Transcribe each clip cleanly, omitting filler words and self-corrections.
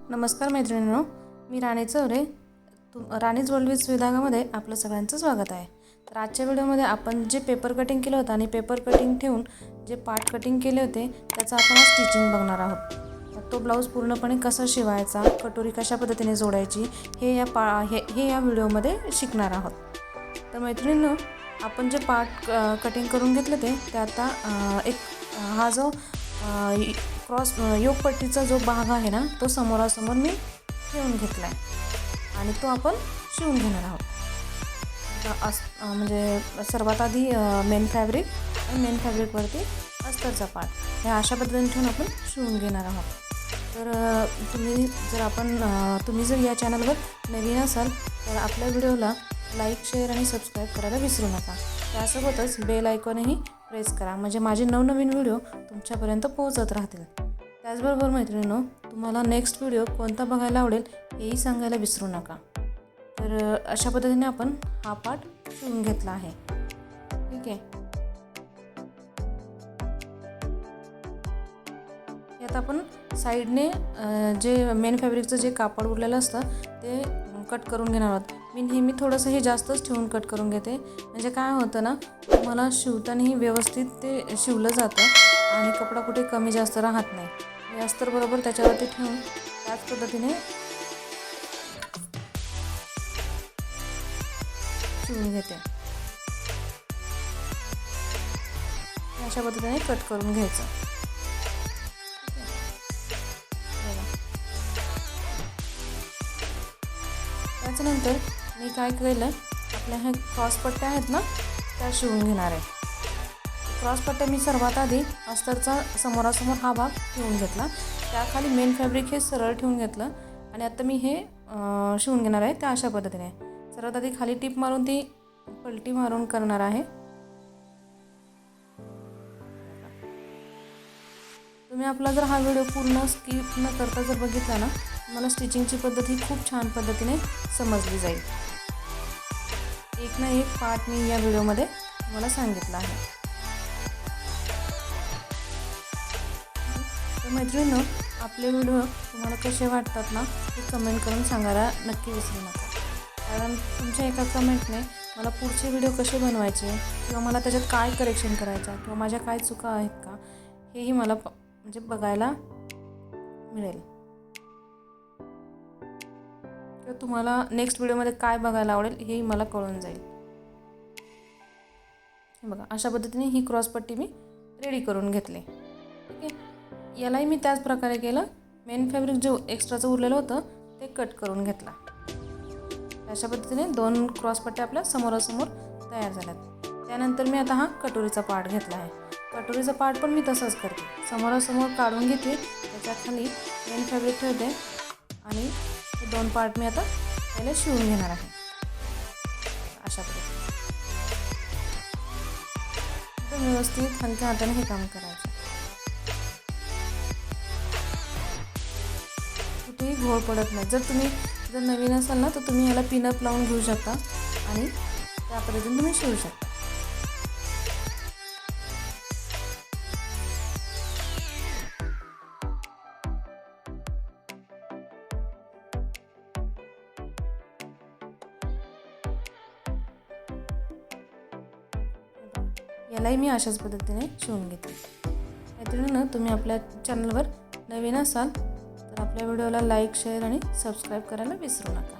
नमस्कार मैत्रिणींनो, मी राणी चौरे. राणी ज्वेलरीज विभागामध्ये आपलं सगळ्यांचं स्वागत आहे. तर आजच्या व्हिडिओमध्ये आपण जे पेपर कटिंग केलं होतं आणि पेपर कटिंग ठेवून जे पार्ट कटिंग केले होते त्याचं आपण स्टिचिंग बघणार आहोत. तर तो ब्लाऊज पूर्णपणे कसा शिवायचा, कटोरी कशा पद्धतीने जोडायची हे या व्हिडिओमध्ये शिकणार आहोत. तर मैत्रिणींनो, आपण जे पार्ट कटिंग करून घेतले ते आता हा जो क्रॉस योगपट्टीचा जो भाग आहे ना, तो समोरासमोर मी ठेवून घेतला आहे आणि तो आपण शिवून घेणार आहोत. म्हणजे सर्वात आधी मेन फॅब्रिक आणि मेन फॅब्रिकवरती अस्तरचा पार्ट हे अशा पद्धतीने ठेवून आपण शिवून घेणार आहोत. तर तुम्ही जर या चॅनलवर नवीन असाल तर आपल्या व्हिडिओला लाईक, शेअर आणि सबस्क्राईब करायला विसरू नका. त्यासोबतच बेल आयकॉनही प्रेस करा, म्हणजे माझे नवनवीन व्हिडिओ तुमच्यापर्यंत पोहोचत राहतील. त्याचबरोबर मैत्रिणींनो, तुम्हाला नेक्स्ट व्हिडिओ कोणता बघायला आवडेल हेही सांगायला विसरू नका. तर अशा पद्धतीने आपण हा पार्ट शिवून घेतला आहे. ठीक आहे. यात आपण साईडने जे मेन फॅब्रिकचं जे कापड उरलेलं असतं ते कट करून घेणार आहोत. मी नेहमी थोडंसं हे जास्तच ठेवून कट करून घेते, म्हणजे काय होतं ना, मला शिवतानाही व्यवस्थित ते शिवलं जातं आणि कपडा कुठे कमी जास्त राहत नाही. मी अस्तर बरोबर त्याच्यावरती ठेवून त्याच पद्धतीने शिवून घेते. अशा पद्धतीने कट करून घ्यायचं. त्याच्यानंतर मी काय केलं, आपल्या ह्या क्रॉस पट्ट्या आहेत ना त्या शिवून घेणार आहे. क्रॉस पट्ट्या मी सर्वात आधी अस्तरचा समोरासमोर हा भाग ठेवून घेतला, त्याखाली मेन फॅब्रिक हे सरळ ठेवून घेतलं आणि आता मी हे शिवून घेणार आहे. त्या अशा पद्धतीने सर्वात आधी खाली टीप मारून ती पलटी मारून करणार आहे. तुम्ही आपला जर हा व्हिडिओ पूर्ण स्किप न करता जर बघितला ना, मला स्टिचिंगची पद्धत ही खूप छान पद्धतीने समजली जाईल. एक ना एक पार्ट मी या व्हिडिओमध्ये तुम्हाला सांगितलं आहे. तर मैत्रिणींनो, आपले व्हिडिओ तुम्हाला कसे वाटतात ना ते कमेंट करून सांगायला नक्की विसरू नका. कारण तुमच्या एका कमेंटने मला पुढचे व्हिडिओ कसे बनवायचे किंवा मला त्याच्यात काय करेक्शन करायचं किंवा माझ्या काय चुका आहेत का हेही मला म्हणजे बघायला मिळेल. किंवा तुम्हाला नेक्स्ट व्हिडिओमध्ये काय बघायला आवडेल हेही मला कळून जाईल. हे बघा, अशा पद्धतीने ही क्रॉसपट्टी मी रेडी करून घेतली. ठीक आहे. यालाही मी त्याच प्रकारे केलं. मेन फॅब्रिक जो एक्स्ट्राचं उरलेलं होतं ते कट करून घेतला. अशा पद्धतीने 2 क्रॉसपट्ट्या आपल्या समोरासमोर तयार झाल्यात. त्यानंतर मी आता हा कटोरीचा पार्ट घेतला आहे. कटोरीचा पार्ट पण मी तसंच करते, समोरासमोर काढून घेते, त्याच्या खाली मेन फॅब्रिक ठेवते आणि हे 2 पार्ट मी आता पहिले शिवून घेणार आहे. अशा पद्धतीने व्यवस्थित हलक्या हाताने हे काम करायचं. कुठेही घोळ पडत नाही. जर नवीन असाल ना तर तुम्ही याला पिनअप लावून घेऊ शकता आणि त्या पद्धतीने तुम्ही शिवू शकता. यालाही मी अशाच पद्धतीने शिवून घेते. मैत्रिणींनो, तुम्ही आपल्या चॅनलवर नवीन असाल तर आपल्या व्हिडिओला लाईक, शेअर आणि सबस्क्राईब करायला विसरू नका.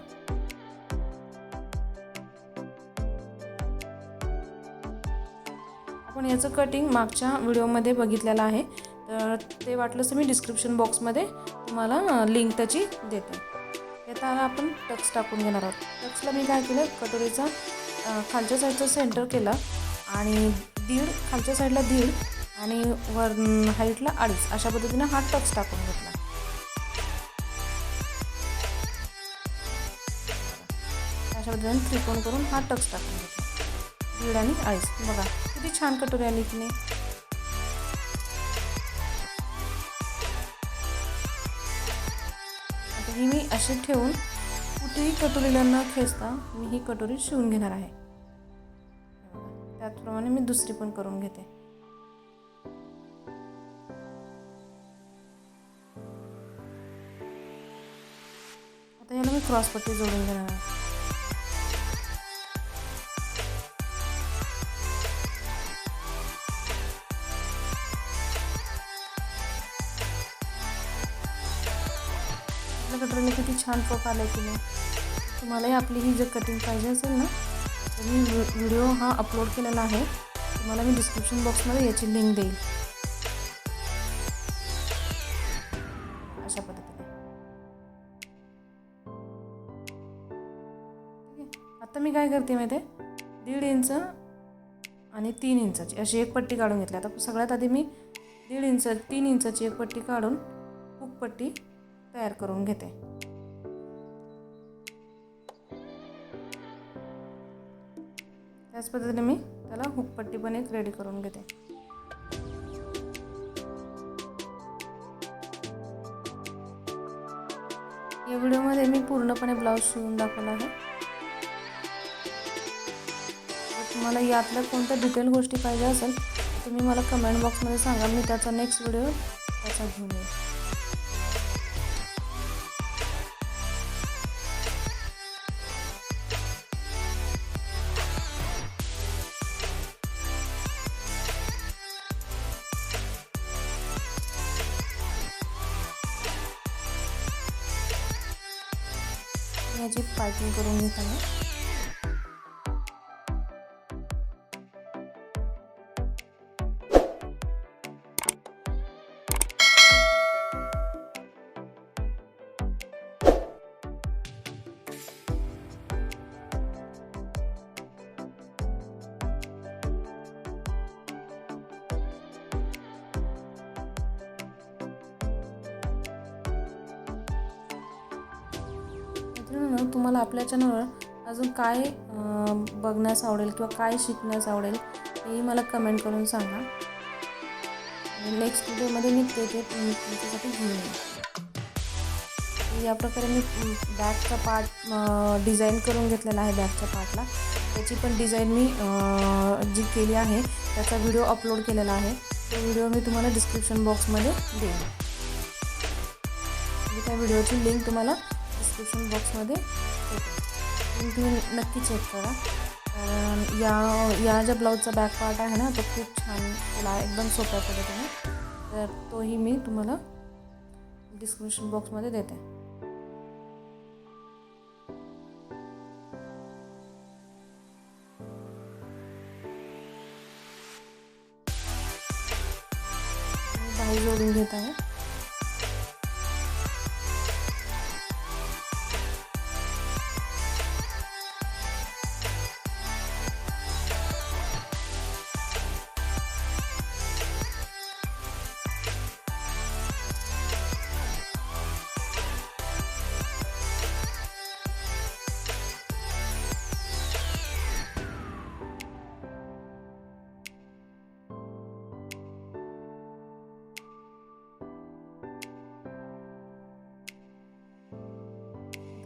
आपण याचं कटिंग मागच्या व्हिडिओमध्ये बघितलेलं आहे, तर ते वाटलंच तर मी डिस्क्रिप्शन बॉक्समध्ये तुम्हाला लिंक त्याची देते. आता आपण टक्स टाकून घेणार आहोत. टक्सला मी काय केलं, कटोरीचा खालच्या साईडचा सेंटर केला आणि खालच्या साईडला 1.5 आणि वर हाईटला 2.5 अशा पद्धतीने हा टक्स टाकून घेतला. अशा पद्धतीने त्रिकोण करून हा टक्स टाकून घेतला. 1.5 आणि 2.5. बघा किती छान कटोरी आली की नाही. आता ही मी अशी ठेवून कुठेही कटोरीला न खेचता मी ही कटोरी शिवून घेणार आहे. त्याचप्रमाणे मी दुसरी पण करून घेते. आता याला मी क्रॉस पट्टी जोडून घेणार आहे. आपल्या कटरने किती छान पफ आले की नाही. तुम्हालाही आपली ही जर कटिंग पाहिजे असेल ना तर मी व्हिडिओ हा अपलोड केलेला आहे. तुम्हाला मी डिस्क्रिप्शन बॉक्समध्ये याची लिंक देईल. अशा पद्धतीने ठीक आहे. आता मी काय करते माहिती आहे, 1.5 इंच आणि 3 इंचाची अशी एक पट्टी काढून घेतली. आता सगळ्यात आधी मी 1.5 इंच 3 इंचाची एक पट्टी काढून हुक पट्टी तयार करून घेते. त्याच पद्धतीने मी त्याला हुक पट्टी पण एक रेडी करून घेते. या व्हिडिओमध्ये मी पूर्णपणे ब्लाऊज शिवून दाखवला आहे. तुम्हाला यातल्या कोणत्या डिटेल गोष्टी पाहिजे असेल तुम्ही मला कमेंट बॉक्समध्ये सांगा. मी त्याचा नेक्स्ट व्हिडिओ त्याचा घेऊन येईल. याची पायपिंग करून घेताना तुम्हाला आपल्या चॅनलवर अजून काय बघण्यास आवडेल किंवा काय शिकण्यास आवडेल हेही मला कमेंट करून सांगा. नेक्स्ट व्हिडिओमध्ये मी ते तुमच्यासाठी घेऊन येईल. या प्रकारे मी बॅकचा पार्ट डिझाईन करून घेतलेला आहे. बॅकच्या पार्टला त्याची पण डिझाईन मी जी केली आहे त्याचा व्हिडिओ अपलोड केलेला आहे. तो व्हिडिओ मी तुम्हाला डिस्क्रिप्शन बॉक्समध्ये देईन. त्या व्हिडिओची लिंक तुम्हाला डिस्क्रिप्शन बॉक्समध्ये तुम्ही नक्की चेक करा. कारण या ज्या ब्लाऊजचा बॅक पार्ट आहे ना तो खूप छान केला एकदम सोप्या पद्धतीने. तर तोही मी तुम्हाला डिस्क्रिप्शन बॉक्समध्ये देते. बाही जोडून घेत आहे.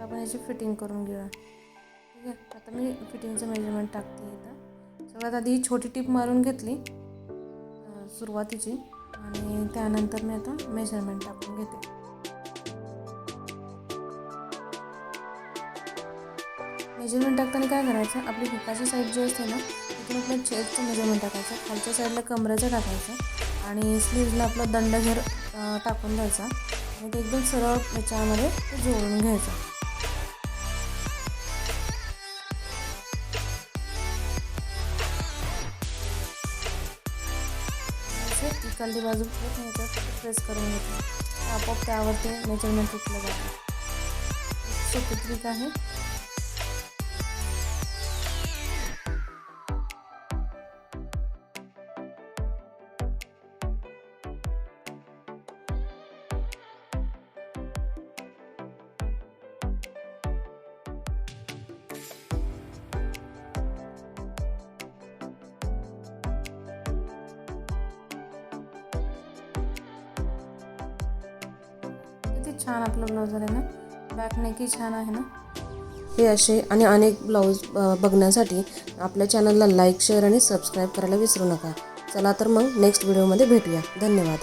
आपण याची फिटिंग करून घेऊया. ठीक आहे. आता मी फिटिंगचं मेजरमेंट टाकते. इथं सगळ्यात आधी ही छोटी टीप मारून घेतली सुरुवातीची आणि त्यानंतर मी आता मेजरमेंट टाकून घेते. मेजरमेंट टाकताना काय करायचं, आपली हुकाची साईड जी असते ना तिथून आपलं चेस्टचं मेजरमेंट टाकायचं, खालच्या साईडला कमरेचं टाकायचं आणि स्लीव्जला आपला दंडघेर टाकून द्यायचा आणि ते एकदम सरळ याच्यामध्ये ते जोडून घ्यायचं. इकडली बाजू प्रेस करून घेतो. आपोआप त्यावर ते मेजरमेंट उठलं जातं. सोपी ट्रिक आहे. छान आपलं ब्लाऊज झालं ना. बॅक नेकही छान आहे ना. हे असे आणि अनेक ब्लाऊज बघण्यासाठी आपल्या चॅनलला लाईक शेअर आणि सबस्क्राईब करायला विसरू नका. चला तर मग नेक्स्ट व्हिडिओमध्ये भेटूया. धन्यवाद.